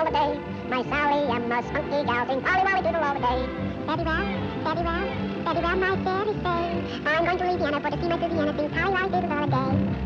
holiday. My Sally and the spunky gal sing Polly Wolly Doodle all the day. Betty Round, Betty Round, Betty Round, my fairy say. I'm going to leave Vienna for to see my pretty Vienna sing Polly Wolly Doodle all the day.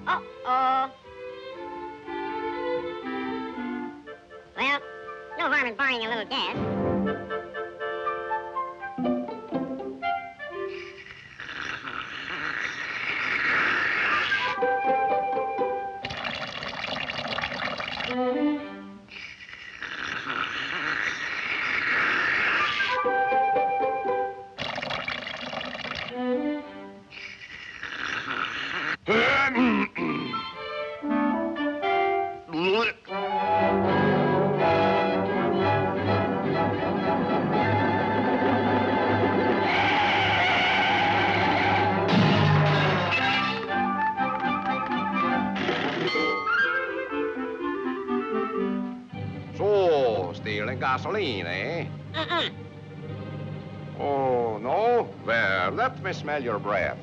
Uh-oh. Well, no harm in borrowing a little gas. So, stealing gasoline, eh? Oh, no? Well, let me smell your breath.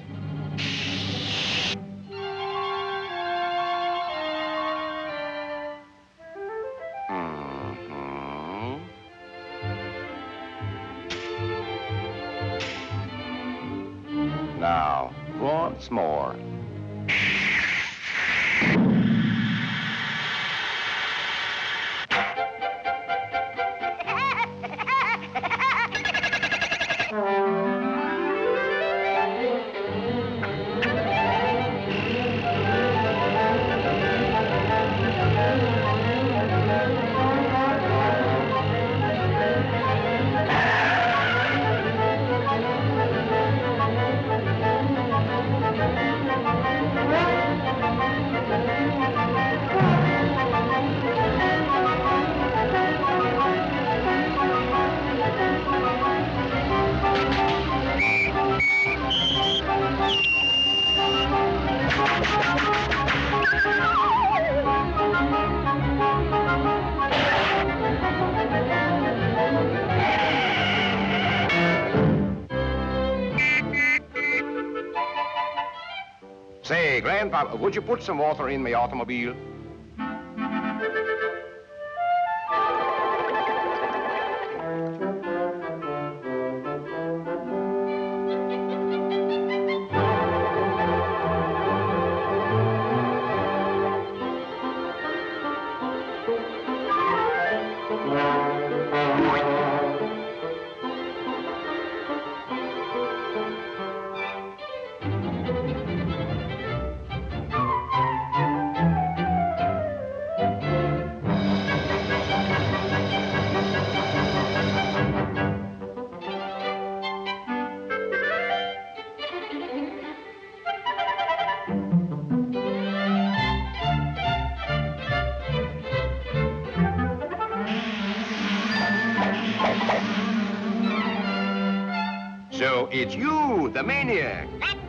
Now, once more. Say, Grandpa, would you put some water in my automobile? So it's you, the maniac. That's